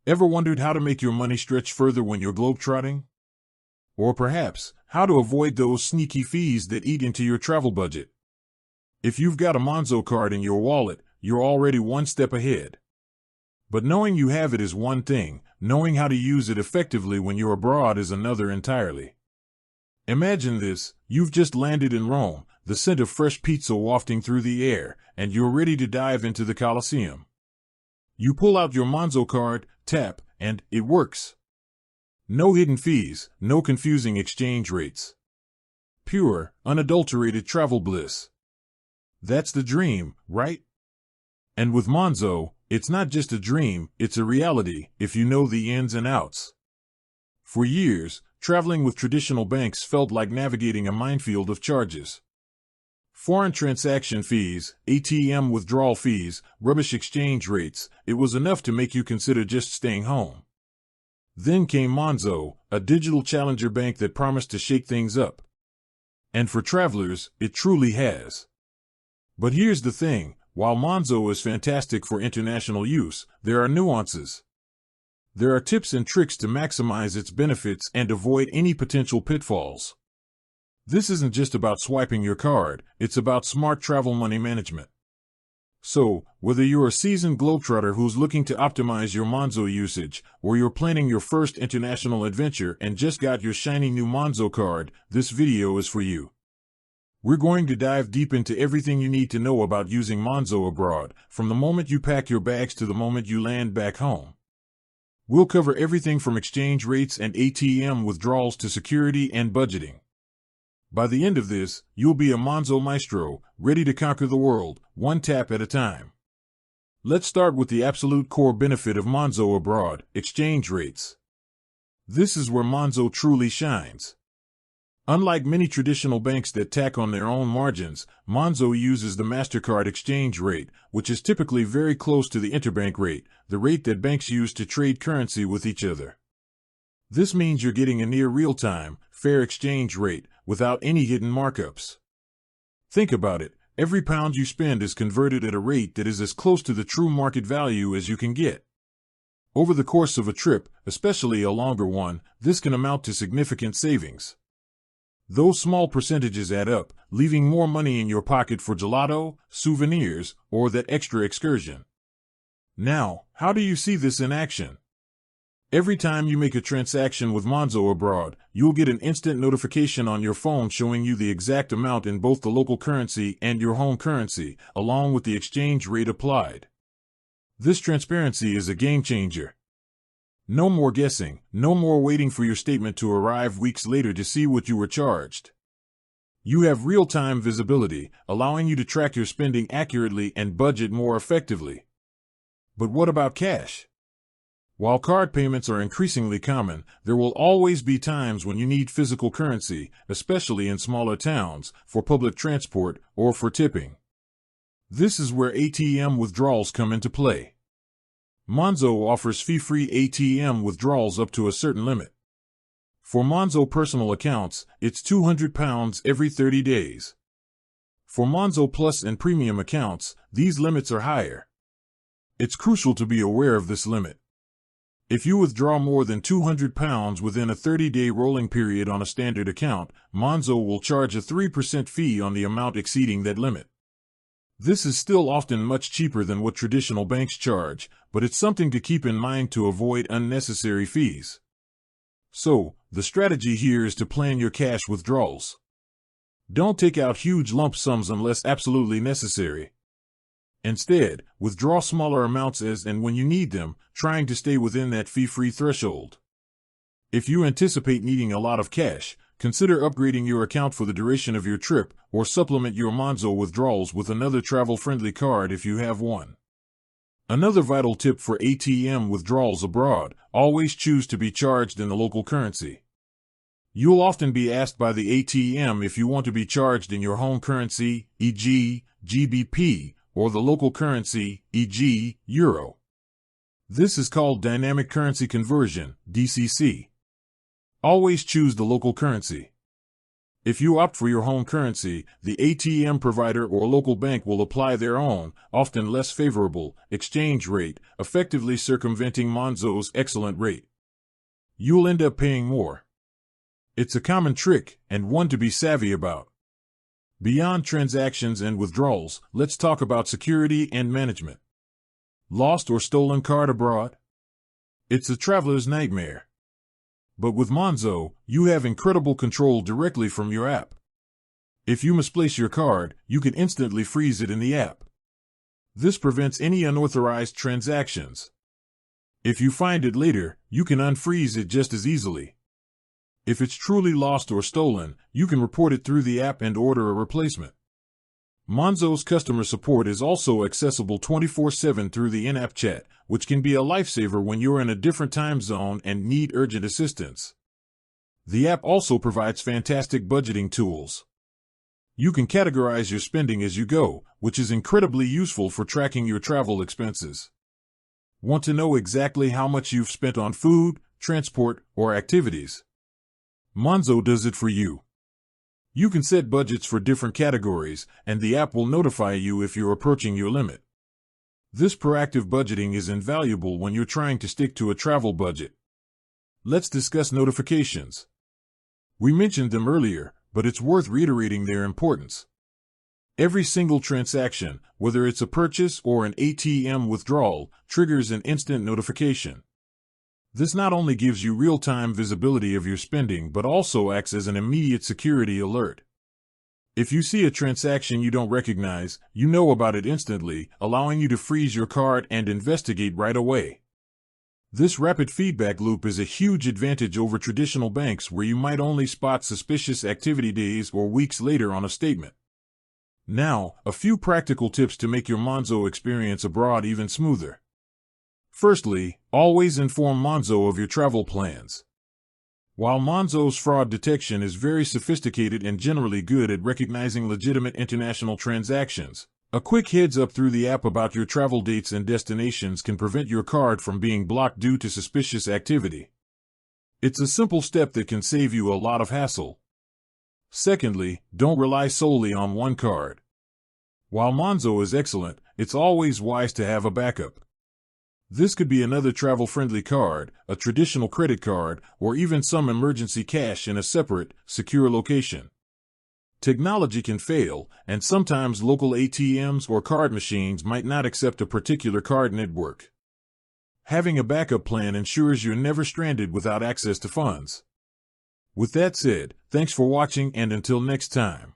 Ever wondered how to make your money stretch further when you're globetrotting? Or perhaps, how to avoid those sneaky fees that eat into your travel budget? If you've got a Monzo card in your wallet, you're already one step ahead. But knowing you have it is one thing, knowing how to use it effectively when you're abroad is another entirely. Imagine this: you've just landed in Rome, the scent of fresh pizza wafting through the air, and you're ready to dive into the Colosseum. You pull out your Monzo card, tap, and it works. No hidden fees, no confusing exchange rates. Pure, unadulterated travel bliss. That's the dream, right? And with Monzo, it's not just a dream, it's a reality, if you know the ins and outs. For years, traveling with traditional banks felt like navigating a minefield of charges. Foreign transaction fees, ATM withdrawal fees, rubbish exchange rates, it was enough to make you consider just staying home. Then came Monzo, a digital challenger bank that promised to shake things up. And for travelers, it truly has. But here's the thing: while Monzo is fantastic for international use, there are nuances. There are tips and tricks to maximize its benefits and avoid any potential pitfalls. This isn't just about swiping your card, it's about smart travel money management. So, whether you're a seasoned globetrotter who's looking to optimize your Monzo usage, or you're planning your first international adventure and just got your shiny new Monzo card, this video is for you. We're going to dive deep into everything you need to know about using Monzo abroad, from the moment you pack your bags to the moment you land back home. We'll cover everything from exchange rates and ATM withdrawals to security and budgeting. By the end of this, you'll be a Monzo maestro, ready to conquer the world, one tap at a time. Let's start with the absolute core benefit of Monzo abroad: exchange rates. This is where Monzo truly shines. Unlike many traditional banks that tack on their own margins, Monzo uses the MasterCard exchange rate, which is typically very close to the interbank rate, the rate that banks use to trade currency with each other. This means you're getting a near real-time, fair exchange rate, without any hidden markups. Think about it: every pound you spend is converted at a rate that is as close to the true market value as you can get. Over the course of a trip, especially a longer one, this can amount to significant savings. Those small percentages add up, leaving more money in your pocket for gelato, souvenirs, or that extra excursion. Now, how do you see this in action? Every time you make a transaction with Monzo abroad, you'll get an instant notification on your phone showing you the exact amount in both the local currency and your home currency, along with the exchange rate applied. This transparency is a game changer. No more guessing, no more waiting for your statement to arrive weeks later to see what you were charged. You have real-time visibility, allowing you to track your spending accurately and budget more effectively. But what about cash? While card payments are increasingly common, there will always be times when you need physical currency, especially in smaller towns, for public transport or for tipping. This is where ATM withdrawals come into play. Monzo offers fee-free ATM withdrawals up to a certain limit. For Monzo personal accounts, it's £200 every 30 days. For Monzo Plus and Premium accounts, these limits are higher. It's crucial to be aware of this limit. If you withdraw more than £200 within a 30-day rolling period on a standard account, Monzo will charge a 3% fee on the amount exceeding that limit. This is still often much cheaper than what traditional banks charge, but it's something to keep in mind to avoid unnecessary fees. So, the strategy here is to plan your cash withdrawals. Don't take out huge lump sums unless absolutely necessary. Instead, withdraw smaller amounts as and when you need them, trying to stay within that fee-free threshold. If you anticipate needing a lot of cash, consider upgrading your account for the duration of your trip, or supplement your Monzo withdrawals with another travel-friendly card if you have one. Another vital tip for ATM withdrawals abroad: always choose to be charged in the local currency. You'll often be asked by the ATM if you want to be charged in your home currency, e.g., GBP, or the local currency, e.g., Euro. This is called dynamic currency conversion, DCC. Always choose the local currency. If you opt for your home currency, the ATM provider or local bank will apply their own, often less favorable, exchange rate, effectively circumventing Monzo's excellent rate. You'll end up paying more. It's a common trick, and one to be savvy about. Beyond transactions and withdrawals, let's talk about security and management. Lost or stolen card abroad? It's a traveler's nightmare. But with Monzo, you have incredible control directly from your app. If you misplace your card, you can instantly freeze it in the app. This prevents any unauthorized transactions. If you find it later, you can unfreeze it just as easily. If it's truly lost or stolen, you can report it through the app and order a replacement. Monzo's customer support is also accessible 24/7 through the in-app chat, which can be a lifesaver when you're in a different time zone and need urgent assistance. The app also provides fantastic budgeting tools. You can categorize your spending as you go, which is incredibly useful for tracking your travel expenses. Want to know exactly how much you've spent on food, transport, or activities? Monzo does it for you. You can set budgets for different categories, and the app will notify you if you're approaching your limit. This proactive budgeting is invaluable when you're trying to stick to a travel budget. Let's discuss notifications. We mentioned them earlier, but it's worth reiterating their importance. Every single transaction, whether it's a purchase or an ATM withdrawal, triggers an instant notification. This not only gives you real-time visibility of your spending but also acts as an immediate security alert. If you see a transaction you don't recognize, you know about it instantly, allowing you to freeze your card and investigate right away. This rapid feedback loop is a huge advantage over traditional banks where you might only spot suspicious activity days or weeks later on a statement. Now, a few practical tips to make your Monzo experience abroad even smoother. Firstly, always inform Monzo of your travel plans. While Monzo's fraud detection is very sophisticated and generally good at recognizing legitimate international transactions, a quick heads-up through the app about your travel dates and destinations can prevent your card from being blocked due to suspicious activity. It's a simple step that can save you a lot of hassle. Secondly, don't rely solely on one card. While Monzo is excellent, it's always wise to have a backup. This could be another travel-friendly card, a traditional credit card, or even some emergency cash in a separate, secure location. Technology can fail, and sometimes local ATMs or card machines might not accept a particular card network. Having a backup plan ensures you're never stranded without access to funds. With that said, thanks for watching, and until next time.